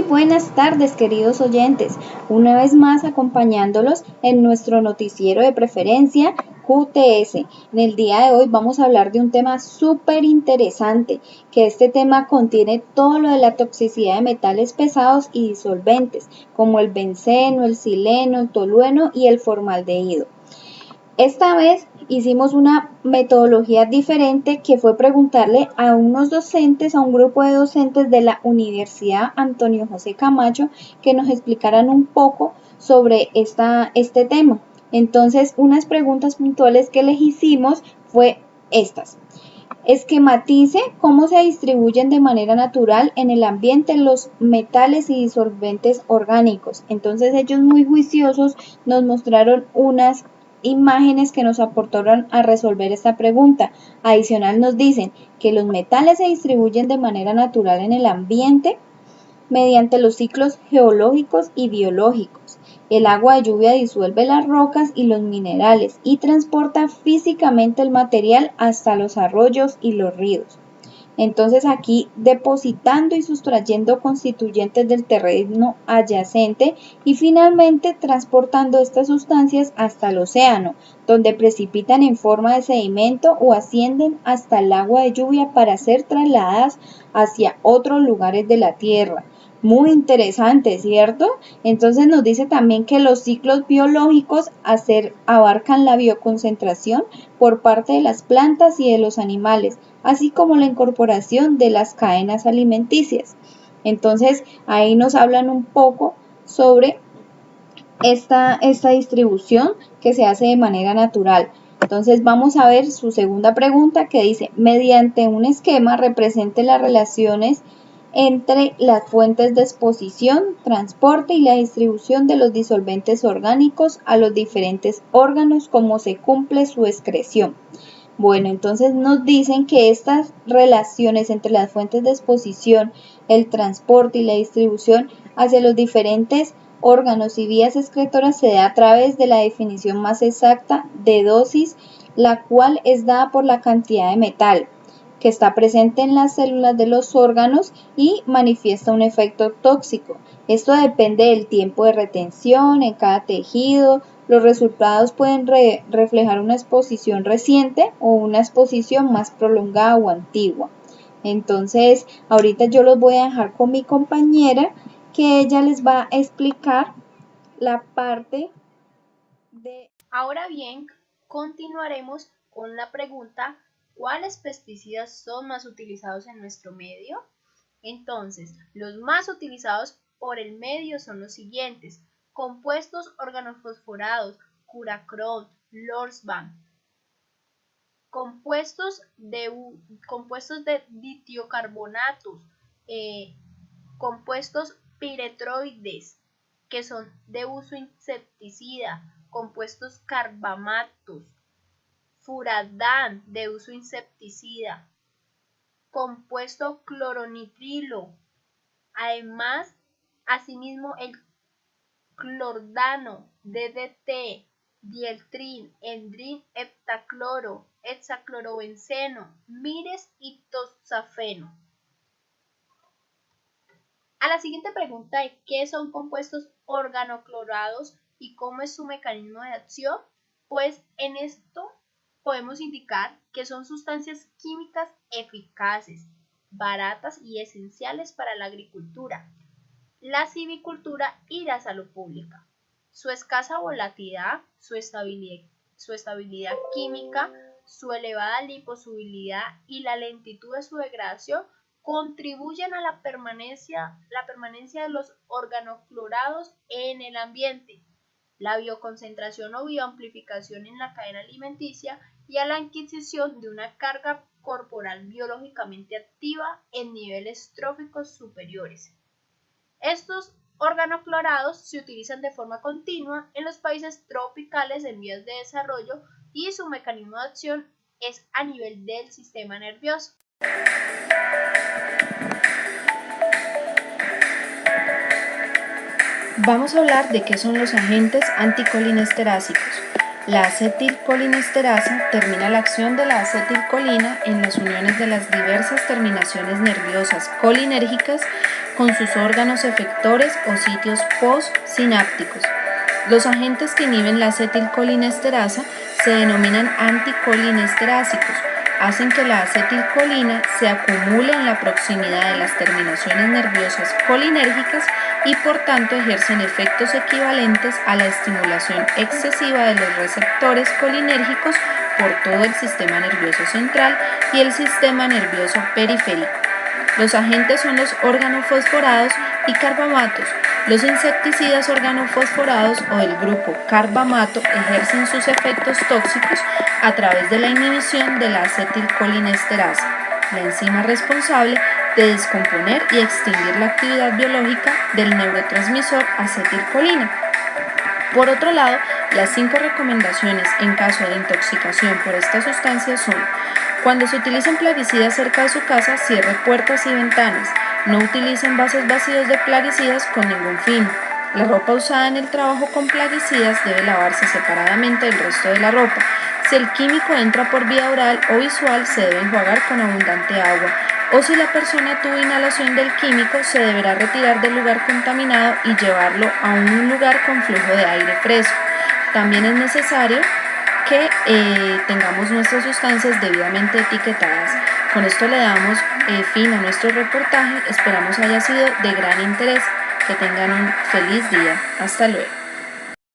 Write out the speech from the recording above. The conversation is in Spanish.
buenas tardes, queridos oyentes, una vez más acompañándolos en nuestro noticiero de preferencia QTS. En el día de hoy vamos a hablar de un tema súper interesante, que este tema contiene todo lo de la toxicidad de metales pesados y disolventes, como el benceno, el sileno, el tolueno y el formaldehído. Esta vez hicimos una metodología diferente, que fue preguntarle a unos docentes, a un grupo de docentes de la Universidad Antonio José Camacho, que nos explicaran un poco sobre este tema. Entonces, unas preguntas puntuales que les hicimos fue estas. Esquematice cómo se distribuyen de manera natural en el ambiente los metales y disolventes orgánicos. Entonces ellos, muy juiciosos, nos mostraron unas imágenes que nos aportaron a resolver esta pregunta. Adicional, nos dicen que los metales se distribuyen de manera natural en el ambiente mediante los ciclos geológicos y biológicos. El agua de lluvia disuelve las rocas y los minerales y transporta físicamente el material hasta los arroyos y los ríos. Entonces aquí depositando y sustrayendo constituyentes del terreno adyacente y finalmente transportando estas sustancias hasta el océano, donde precipitan en forma de sedimento o ascienden hasta el agua de lluvia para ser trasladadas hacia otros lugares de la tierra. Muy interesante, ¿cierto? Entonces nos dice también que los ciclos biológicos abarcan la bioconcentración por parte de las plantas y de los animales, así como la incorporación de las cadenas alimenticias. Entonces ahí nos hablan un poco sobre esta distribución que se hace de manera natural. Entonces vamos a ver su segunda pregunta, que dice: mediante un esquema represente las relaciones entre las fuentes de exposición, transporte y la distribución de los disolventes orgánicos a los diferentes órganos, cómo se cumple su excreción. Bueno, entonces nos dicen que estas relaciones entre las fuentes de exposición, el transporte y la distribución hacia los diferentes órganos y vías excretoras se da a través de la definición más exacta de dosis, la cual es dada por la cantidad de metal que está presente en las células de los órganos y manifiesta un efecto tóxico. Esto depende del tiempo de retención en cada tejido. Los resultados pueden reflejar una exposición reciente o una exposición más prolongada o antigua. Entonces, ahorita yo los voy a dejar con mi compañera, que ella les va a explicar la parte de... Ahora bien, continuaremos con la pregunta: ¿cuáles pesticidas son más utilizados en nuestro medio? Entonces, los más utilizados por el medio son los siguientes: compuestos organofosforados, Curacrol, Lorsban, compuestos de ditiocarbonatos, compuestos piretroides, que son de uso insecticida, compuestos carbamatos, furadán, de uso insecticida, compuesto cloronitrilo, asimismo el clordano, DDT, dieltrin, endrin, heptacloro, hexaclorobenceno, mires y toxafeno. A la siguiente pregunta de qué son compuestos organoclorados y cómo es su mecanismo de acción, pues en esto podemos indicar que son sustancias químicas eficaces, baratas y esenciales para la agricultura, la silvicultura y la salud pública. Su escasa volatilidad, su estabilidad química, su elevada liposolubilidad y la lentitud de su degradación contribuyen a la permanencia de los organoclorados en el ambiente, la bioconcentración o bioamplificación en la cadena alimenticia y a la adquisición de una carga corporal biológicamente activa en niveles tróficos superiores. Estos organoclorados se utilizan de forma continua en los países tropicales en vías de desarrollo y su mecanismo de acción es a nivel del sistema nervioso. Vamos a hablar de qué son los agentes anticolinestérasicos. La acetilcolinesterasa termina la acción de la acetilcolina en las uniones de las diversas terminaciones nerviosas colinérgicas con sus órganos efectores o sitios postsinápticos. Los agentes que inhiben la acetilcolinesterasa se denominan anticolinestérasicos. Hacen que la acetilcolina se acumule en la proximidad de las terminaciones nerviosas colinérgicas y por tanto ejercen efectos equivalentes a la estimulación excesiva de los receptores colinérgicos por todo el sistema nervioso central y el sistema nervioso periférico. Los agentes son los organofosforados y carbamatos. Los insecticidas organofosforados o del grupo carbamato ejercen sus efectos tóxicos a través de la inhibición de la acetilcolinesterasa, la enzima responsable de descomponer y extinguir la actividad biológica del neurotransmisor acetilcolina. Por otro lado, las 5 recomendaciones en caso de intoxicación por esta sustancia son: cuando se utilicen plaguicidas cerca de su casa, cierre puertas y ventanas. No utilicen envases vacíos de plaguicidas con ningún fin. La ropa usada en el trabajo con plaguicidas debe lavarse separadamente del resto de la ropa. Si el químico entra por vía oral o visual, se debe enjuagar con abundante agua. O si la persona tuvo inhalación del químico, se deberá retirar del lugar contaminado y llevarlo a un lugar con flujo de aire fresco. También es necesario que tengamos nuestras sustancias debidamente etiquetadas. Con esto le damos fin a nuestro reportaje. Esperamos haya sido de gran interés. Que tengan un feliz día. Hasta luego.